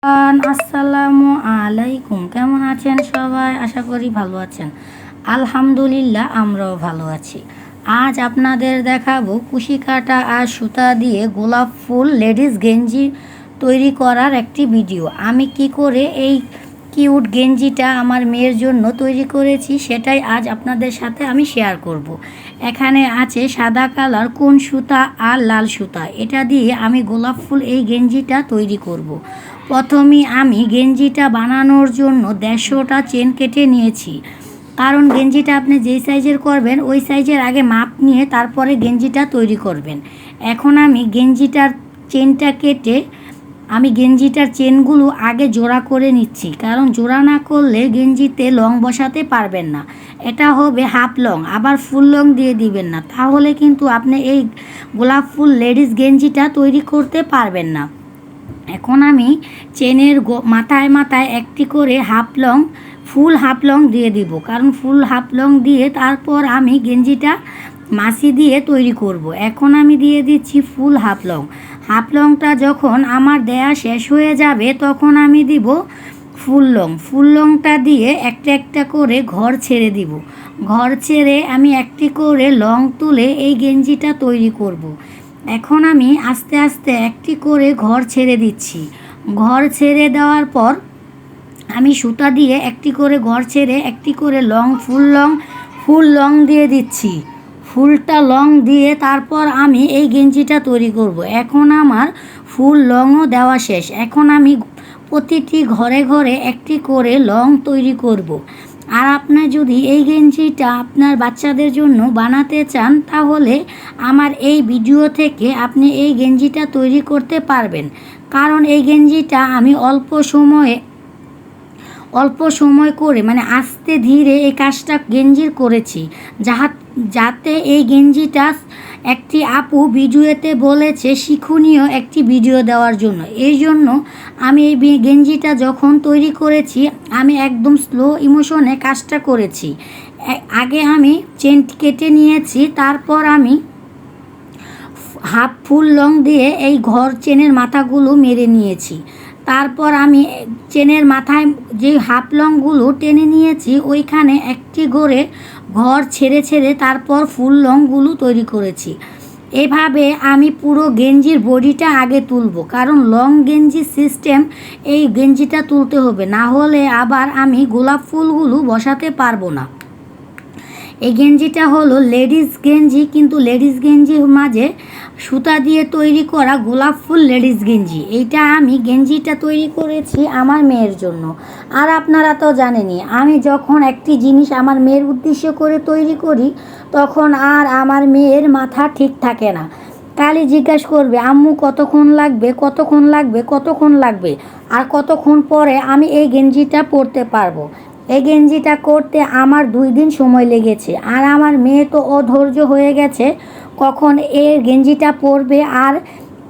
আসসালামু আলাইকুম। কেমন আছেন সবাই? আশা করি ভালো আছেন। আলহামদুলিল্লাহ, আমরাও ভালো আছি। আজ আপনাদের দেখাবো কুশি কাটা আর সুতা দিয়ে গোলাপ ফুল লেডিস গেঞ্জি তৈরি করার একটি ভিডিও। আমি কি করে এই কিউট গেঞ্জিটা আমার মেয়ের জন্য তৈরি করেছি সেটাই আজ আপনাদের সাথে আমি শেয়ার করব। এখানে আছে সাদা কালার কোন সুতা আর লাল সুতা, এটা দিয়ে আমি গোলাপ ফুল এই গেঞ্জিটা তৈরি করব। প্রথমে আমি গেঞ্জিটা বানানোর জন্য 150টা চেন কেটে নিয়েছি, কারণ গেঞ্জিটা আপনি যেই সাইজের করবেন ওই সাইজের আগে মাপ নিয়ে তারপরে গেঞ্জিটা তৈরি করবেন। এখন আমি গেঞ্জিটার চেনটা কেটে আমি গেঞ্জিটার চেনগুলো আগে জোড়া করে নিচ্ছি, কারণ জোড়া না করলে গেঞ্জিতে লং বসাতে পারবেন না। এটা হবে হাফ লং, আবার ফুল লং দিয়ে দিবেন না, তাহলে কিন্তু আপনি এই গোলাপ ফুল লেডিস গেঞ্জিটা তৈরি করতে পারবেন না। এখন আমি চেনের মাথায় মাথায় একটি করে ফুল হাফ লং দিয়ে দিব, কারণ ফুল হাফ লং দিয়ে তারপর আমি গেঞ্জিটা মাসি দিয়ে তৈরি করব। এখন আমি দিয়ে দিচ্ছি ফুল হাফ লং। হাফ লংটা যখন আমার দেয়া শেষ হয়ে যাবে তখন আমি দিব ফুল লংটা দিয়ে একটা একটা করে ঘর ছেড়ে দিব। ঘর ছেড়ে আমি একটি করে লং তুলে এই গেঞ্জিটা তৈরি করব। এখন আমি আস্তে আস্তে একটি করে ঘর ছেড়ে দিচ্ছি। ঘর ছেড়ে দেওয়ার পর আমি সুতা দিয়ে একটি করে ঘর ছেড়ে একটি করে ফুল লং দিয়ে দিচ্ছি। ফুলটা লং দিয়ে তারপর আমি এই গেঞ্জিটা তৈরি করব। এখন আমার ফুল লংও দেওয়া শেষ। এখন আমি প্রতিটি ঘরে ঘরে একটি করে লং তৈরি করব। আর আপনার যদি এই গেঞ্জিটা আপনার বাচ্চাদের জন্য বানাতে চান তাহলে আমার এই ভিডিও থেকে আপনি এই গেঞ্জিটা তৈরি করতে পারবেন, কারণ এই গেঞ্জিটা আমি অল্প সময় করে মানে আস্তে ধীরে এই কাজটা গেঞ্জির করেছি, যাতে এই গেঞ্জিটা একটি আপু ভিডিওতে বলেছে শিক্ষণীয় একটি ভিডিও দেওয়ার জন্য। এই জন্য আমি এই গেঞ্জিটা যখন তৈরি করেছি আমি একদম স্লো ইমোশনে কাজটা করেছি। আগে আমি চেন কেটে নিয়েছি, তারপর আমি হাফ ফুল লং দিয়ে এই চেনের মাথাগুলো মেরে নিয়েছি। তারপর আমি চেনের মাথায় যে হাফ লংগুলো টেনে নিয়েছি ওইখানে একটি করে ঘর ছেড়ে ছেড়ে তারপর ফুল লংগুলো তৈরি করেছি। এভাবে আমি পুরো গেঞ্জির বডিটা আগে তুলব, কারণ লং গেঞ্জি সিস্টেম এই গেঞ্জিটা তুলতে হবে, না হলে আবার আমি গোলাপ ফুলগুলো বসাতে পারবো না। এই গেঞ্জিটা হলো লেডিস গেঞ্জি, কিন্তু লেডিস গেঞ্জির মাঝে সুতা দিয়ে তৈরি করা গোলাপ ফুল লেডিস গেঞ্জি। এইটা আমি গেঞ্জিটা তৈরি করেছি আমার মেয়ের জন্য। আর আপনারা তো জানেনই, আমি যখন একটি জিনিস আমার মেয়ের উদ্দেশ্য করে তৈরি করি তখন আর আমার মেয়ের মাথা ঠিক থাকে না। খালি জিজ্ঞাসা করবে আম্মু কতক্ষণ লাগবে, কতক্ষণ লাগবে, কতক্ষণ লাগবে, আর কতক্ষণ পরে আমি এই গেঞ্জিটা পরতে পারবো। এই গেঞ্জিটা করতে আমার 2 দিন সময় লেগেছে, আর আমার মেয়ে তো অধৈর্য হয়ে গেছে কখন এই গেঞ্জিটা পরবে আর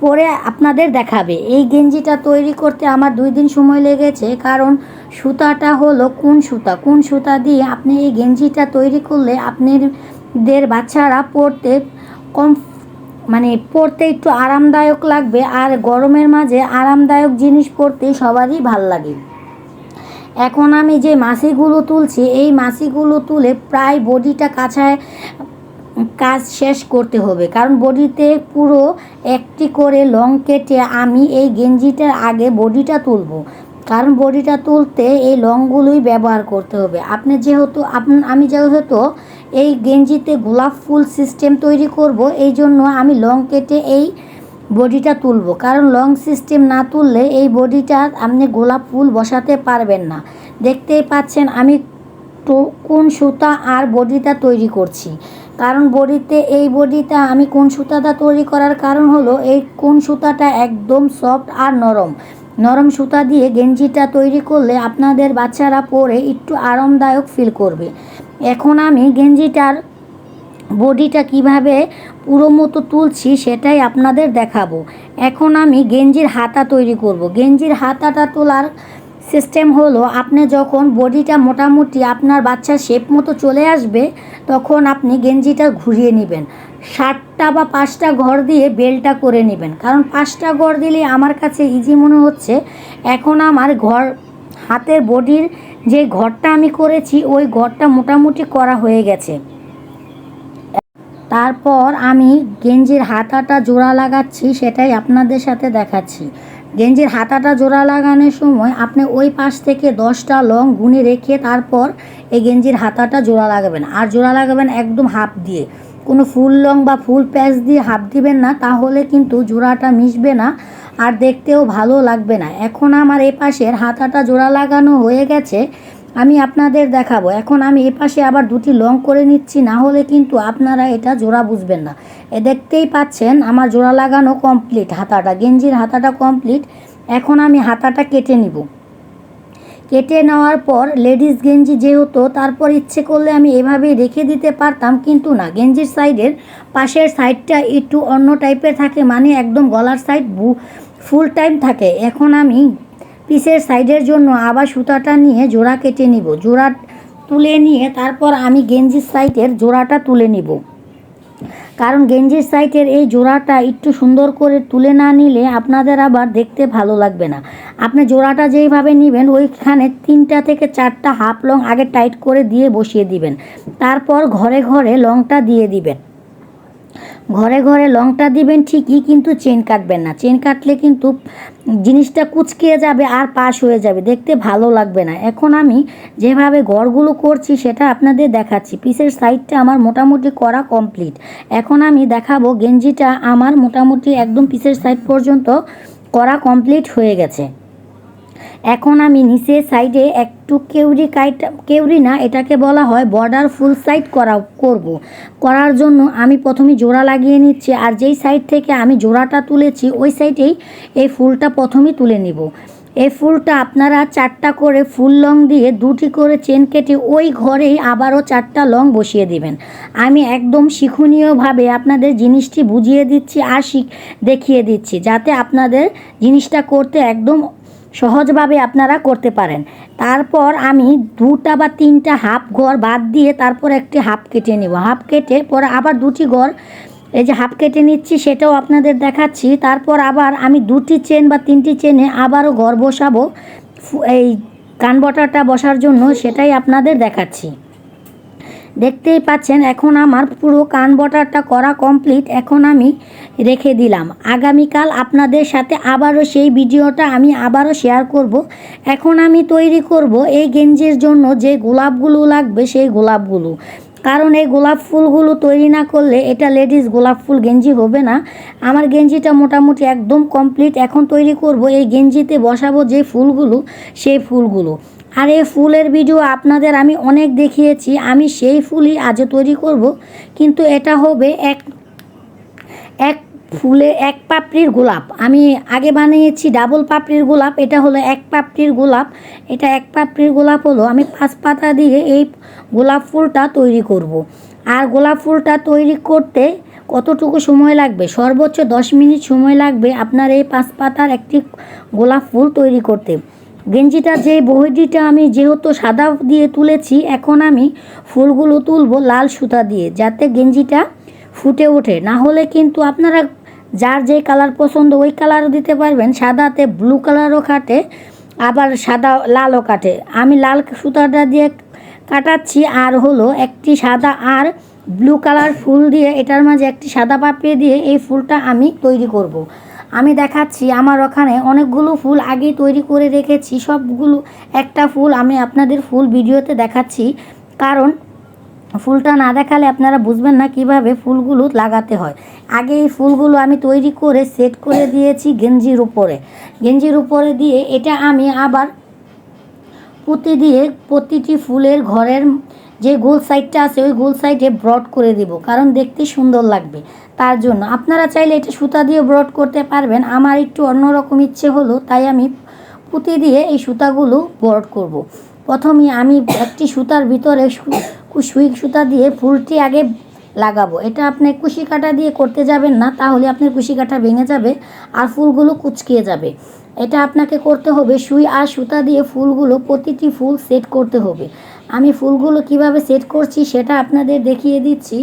পরে আপনাদের দেখাবে। এই গেঞ্জিটা তৈরি করতে আমার 2 দিন সময় লেগেছে, কারণ সুতাটা হলো কোন সুতা দিয়ে আপনি এই গেঞ্জিটা তৈরি করলে আপনাদের বাচ্চারা পরতে একটু আরামদায়ক লাগবে, আর গরমের মাঝে আরামদায়ক জিনিস পরতে সবারই ভাল লাগে। এখন আমি যে মাছিগুলো তুলছি এই মাছিগুলো তুলে প্রায় বডিটা কাজ শেষ করতে হবে, কারণ বডিতে পুরো একটি করে লং কেটে আমি এই গেঞ্জিটার আগে বডিটা তুলব, কারণ বডিটা তুলতে এই লংগুলোই ব্যবহার করতে হবে। আমি যেহেতু এই গেঞ্জিতে গোলাপ ফুল সিস্টেম তৈরি করব, এই জন্য আমি লং কেটে এই বডিটা তুলব, কারণ লং সিস্টেম না তুললে এই বডিটা আপনি গোলাপ ফুল বসাতে পারবেন না। দেখতেই পাচ্ছেন আমি কোন সুতা আর বডিটা তৈরি করছি, কারণ এই বডিটা আমি কোন সুতাটা তৈরি করার কারণ হলো এই কোন সুতাটা একদম সফট আর নরম সুতা দিয়ে গেঞ্জিটা তৈরি করলে আপনাদের বাচ্চারা পরে একটু আরামদায়ক ফিল করবে। এখন আমি গেঞ্জিটার বডিটা কিভাবে পুরো মতো তুলছি সেটাই আপনাদের দেখাবো। এখন আমি গেঞ্জির হাতা তৈরি করব। গেঞ্জির হাতাটা তোলার সিস্টেম হলো, আপনি যখন বডিটা মোটামুটি আপনার বাচ্চার শেপ মতো চলে আসবে তখন আপনি গেঞ্জিটা ঘুরিয়ে নেবেন। 7টা বা 5টা ঘর দিয়ে বেলটা করে নেবেন, কারণ 5টা ঘর দিলে আমার কাছে ইজি মনে হচ্ছে। এখন আমার ঘর হাতের বডির যে ঘরটা আমি করেছি ওই ঘরটা মোটামুটি করা হয়ে গেছে। তারপর আমি গেঞ্জির হাতাটা জোড়া লাগাচ্ছি, সেটাই আপনাদের সাথে দেখাচ্ছি। গেঞ্জির হাতাটা জোড়া লাগানোর সময় আপনি ওই পাশ থেকে 10টা লং গুনে রেখে তারপর এই গেঞ্জির হাতাটা জোড়া লাগাবেন। আর জোড়া লাগাবেন একদম হাফ দিয়ে, কোনো ফুল লং বা ফুল প্যাচ দিয়ে হাফ দিবেন না, তাহলে কিন্তু জোড়াটা মিশবে না আর দেখতেও ভালো লাগবে না। এখন আমার এ পাশের হাতাটা জোড়া লাগানো হয়ে গেছে, আমি আপনাদের দেখাবো। এখন আমি এ পাশে আবার 2টি লং করে নিচ্ছি, না হলে কিন্তু আপনারা এটা জোড়া বুঝবেন না। দেখতেই পাচ্ছেন আমার জোড়া লাগানো কমপ্লিট, হাতাটা গেঞ্জির হাতাটা কমপ্লিট। এখন আমি হাতাটা কেটে নিব। কেটে নেওয়ার পর লেডিস গেঞ্জি যেহেতু, তারপর ইচ্ছে করলে আমি এভাবেই রেখে দিতে পারতাম, কিন্তু না, গেঞ্জির সাইডের পাশের সাইডটা একটু অন্য টাইপের থাকে, মানে একদম গলার সাইড ফুল টাইম থাকে। এখন আমি পিসের সাইডের জন্য আবার সুতাটা নিয়ে জোড়া কেটে নিব। জোড়া তুলে নিয়ে তারপর আমি গেঞ্জির সাইডের জোড়াটা তুলে নিব, কারণ গেঞ্জির সাইডের এই জোড়াটা একটু সুন্দর করে তুলে না নিলে আপনাদের আবার দেখতে ভালো লাগবে না। আপনি জোড়াটা যেইভাবে নেবেন ওইখানে 3টা থেকে 4টা হাফ লং আগে টাইট করে দিয়ে বসিয়ে দিবেন। তারপর ঘরে ঘরে লংটা দিয়ে দিবেন। ঘরে ঘরে লংটা দিবেন ঠিকই, কিন্তু চেন কাটবেন না। চেন কাটলে কিন্তু জিনিসটা কুচকিয়ে যাবে আর পাশ হয়ে যাবে, দেখতে ভালো লাগবে না। এখন আমি যেভাবে ঘরগুলো করছি সেটা আপনাদের দেখাচ্ছি। পিসের সাইডটা আমার মোটামুটি করা কমপ্লিট। এখন আমি দেখাবো গেঞ্জিটা আমার মোটামুটি একদম পিসের সাইড পর্যন্ত করা কমপ্লিট হয়ে গেছে। এখন আমি নিচের সাইডে একটু কেউরি না, এটাকে বলা হয় বর্ডার ফুল সাইড করার জন্য আমি প্রথমে জোড়া লাগিয়ে নিচ্ছি। আর যেই সাইড থেকে আমি জোড়াটা তুলেছি ওই সাইডেই এই ফুলটা প্রথমেই তুলে নিব। এই ফুলটা আপনারা 4টা করে ফুল লং দিয়ে 2টি করে চেন কেটে ওই ঘরেই আবারও 4টা লং বসিয়ে দিবেন। আমি একদম শিক্ষণীয়ভাবে আপনাদের জিনিসটি বুঝিয়ে দিচ্ছি আর দেখিয়ে দিচ্ছি, যাতে আপনাদের জিনিসটা করতে একদম সহজভাবে আপনারা করতে পারেন। তারপর আমি 2টা বা 3টা হাফ ঘর বাদ দিয়ে তারপর একটি হাফ কেটে নেব। হাফ কেটে পরে আবার 2টি ঘর, এই যে হাফ কেটে নিচ্ছি সেটাও আপনাদের দেখাচ্ছি। তারপর আবার আমি 2টি চেন বা 3টি চেনে আবারও ঘর বসাবো এই কানবটাটা বসার জন্য, সেটাই আপনাদের দেখাচ্ছি। দেখতেই পাচ্ছেন এখন আমার পুরো কান বটারটা করা কমপ্লিট। এখন আমি রেখে দিলাম, আগামীকাল আপনাদের সাথে আবারও সেই ভিডিওটা আমি আবারও শেয়ার করব। এখন আমি তৈরি করব এই গেঞ্জির জন্য যে গোলাপগুলো লাগবে সেই গোলাপগুলো, কারণ এই গোলাপ ফুলগুলো তৈরি না করলে এটা লেডিস গোলাপ ফুল গেঞ্জি হবে না। আমার গেঞ্জিটা মোটামুটি একদম কমপ্লিট। এখন তৈরি করব এই গেঞ্জিতে বসাবো যে ফুলগুলো, সেই ফুলগুলো। আর এই ফুলের ভিডিও আপনাদের আমি অনেক দেখিয়েছি, আমি সেই ফুলই আজ তৈরি করব, কিন্তু এটা হবে এক ফুলে এক পাপড়ির গোলাপ। আমি আগে বানিয়েছি ডাবল পাপড়ির গোলাপ, এটা হলো এক পাপড়ির গোলাপ। এটা এক পাপড়ির গোলাপ হলো আমি 5 পাতা দিয়ে এই গোলাপ ফুলটা তৈরি করব। আর গোলাপ ফুলটা তৈরি করতে কতটুকু সময় লাগবে? সর্বোচ্চ 10 মিনিট সময় লাগবে আপনার এই 5 পাতার একটি গোলাপ ফুল তৈরি করতে। গেঞ্জিটা যে বহিটিটা আমি যেহেতু সাদা দিয়ে তুলেছি, এখন আমি ফুলগুলো তুলবো লাল সুতা দিয়ে, যাতে গেঞ্জিটা ফুটে ওঠে। না হলে কিন্তু আপনারা যার যে কালার পছন্দ ওই কালারও দিতে পারবেন, সাদাতে ব্লু কালারও কাটে, আবার সাদা লালও কাটে। আমি লাল সুতাটা দিয়ে কাটাচ্ছি, আর হলো একটি সাদা আর ব্লু কালার ফুল দিয়ে এটার মাঝে একটি সাদা পাপড়ি দিয়ে এই ফুলটা আমি তৈরি করব। আমি দেখাচ্ছি, আমার ওখানে অনেকগুলো ফুল আগেই তৈরি করে রেখেছি, সবগুলো একটা ফুল আমি আপনাদের ফুল ভিডিওতে দেখাচ্ছি, কারণ ফুলটা না দেখালে আপনারা বুঝবেন না কিভাবে ফুলগুলো লাগাতে হয়। আগে এই ফুলগুলো আমি তৈরি করে সেট করে দিয়েছি গেঞ্জির উপরে দিয়ে এটা আমি আবার পুঁতি দিয়ে প্রতিটি ফুলের ঘরের যে গোল সাইডটা আছে ওই গোল সাইডে ব্রড করে দিব, কারণ দেখতে সুন্দর লাগবে। তার জন্য আপনারা চাইলে এটা সুতা দিয়ে ব্রড করতে পারবেন, আমার একটু অন্যরকম ইচ্ছে হলো তাই আমি পুঁতি দিয়ে এই সুতাগুলো ব্রড করব। প্রথমে আমি একটি সুতার ভিতরে সুই সুতা দিয়ে ফুলটি আগে লাগাবো। এটা আপনি কুশি কাঁটা দিয়ে করতে যাবেন না, তাহলে আপনার কুশি কাঁটা ভেঙে যাবে আর ফুলগুলো কুচকিয়ে যাবে। এটা আপনাকে করতে হবে সুই আর সুতা দিয়ে ফুলগুলো প্রতিটি ফুল সেট করতে হবে। আমি ফুলগুলো কিভাবে সেট করছি সেটা আপনাদের দেখিয়ে দিচ্ছি।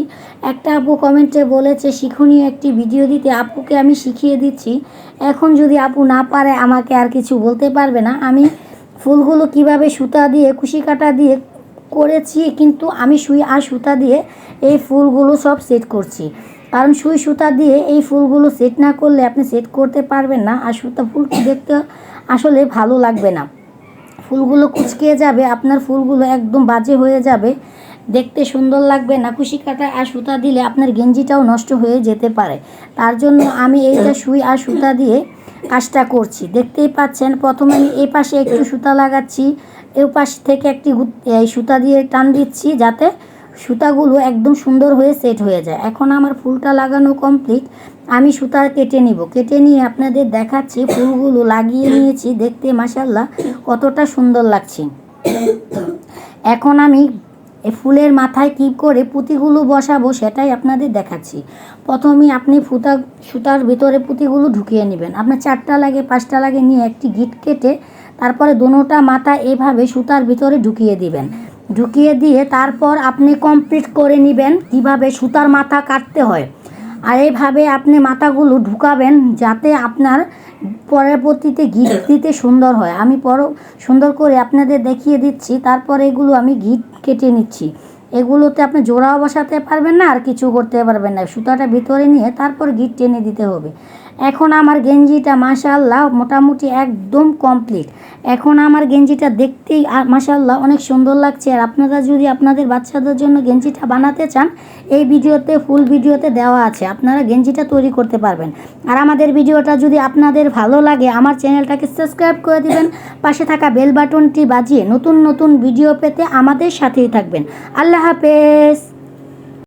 একটা আপু কমেন্টে বলেছে শিক্ষণীয় একটি ভিডিও দিতে, আপুকে আমি শিখিয়ে দিচ্ছি। এখন যদি আপু না পারে আমাকে আর কিছু বলতে পারবে না। আমি ফুলগুলো কিভাবে সুতা দিয়ে কুশি কাটা দিয়ে করেছি, কিন্তু আমি সুই আর সুতা দিয়ে এই ফুলগুলো সব সেট করছি। কারণ সুই সুতা দিয়ে এই ফুলগুলো সেট না করলে আপনি সেট করতে পারবেন না, আর সুতা ফুল দেখতে আসলে ভালো লাগবে না, ফুলগুলো কুঁচকে যাবে, আপনার ফুলগুলো একদম বাজে হয়ে যাবে, দেখতে সুন্দর লাগবে না। কুশি কাটা আর সুতা দিলে আপনার গেঞ্জিটাও নষ্ট হয়ে যেতে পারে। তার জন্য আমি এইটা সুই আর সুতা দিয়ে কাজটা করছি। দেখতেই পাচ্ছেন, প্রথমে আমি এই পাশে একটু সুতা লাগাচ্ছি, এই পাশ থেকে একটি এই সুতা দিয়ে টান দিচ্ছি যাতে সুতাগুলো একদম সুন্দর হয়ে সেট হয়ে যায়। এখন আমার ফুলটা লাগানো কমপ্লিট, আমি সুতা কেটে নিব। কেটে নিয়ে আপনাদের দেখাচ্ছি, ফুলগুলো লাগিয়ে নিয়েছি, দেখতে মাশাআল্লাহ কতটা সুন্দর লাগছে। এখন আমি এই ফুলের মাথায় কী করে পুঁতিগুলো বসাবো সেটাই আপনাদের দেখাচ্ছি। প্রথমেই আপনি সুতার ভিতরে পুঁতিগুলো ঢুকিয়ে নেবেন। আপনার 4টা লাগে 5টা লাগে নিয়ে একটি গিট কেটে তারপরে দোনোটা মাথা এভাবে সুতার ভিতরে ঢুকিয়ে দিবেন। ঢুকিয়ে দিয়ে তারপর আপনি কমপ্লিট করে নেবেন কীভাবে সুতার মাথা কাটতে হয়। আর এইভাবে আপনি মাথাগুলো ঢুকাবেন যাতে আপনার পরবর্তীতে গিট দিতে সুন্দর হয়। আমি সুন্দর করে আপনাদের দেখিয়ে দিচ্ছি। তারপর এগুলো আমি গিট কেটে নিচ্ছি। এগুলোতে আপনি জোড়াও বসাতে পারবেন না, আর কিছু করতে পারবেন না। সুতাটা ভিতরে নিয়ে তারপর গিট টেনে দিতে হবে। এখন আমার গেঞ্জিটা মাশাআল্লাহ মোটামুটি একদম কমপ্লিট। এখন আমার গেঞ্জিটা দেখতেই মাশাআল্লাহ অনেক সুন্দর লাগছে। আর আপনারা যদি আপনাদের বাচ্চাদের জন্য গেঞ্জিটা বানাতে চান, এই ভিডিওতে ফুল ভিডিওতে দেওয়া আছে, আপনারা গেঞ্জিটা তৈরি করতে পারবেন। আর আমাদের ভিডিওটা যদি আপনাদের ভালো লাগে আমার চ্যানেলটাকে সাবস্ক্রাইব করে দিবেন, পাশে থাকা বেল বাটনটি বাজিয়ে নতুন নতুন ভিডিও পেতে আমাদের সাথেই থাকবেন। আল্লাহ হাফেজ।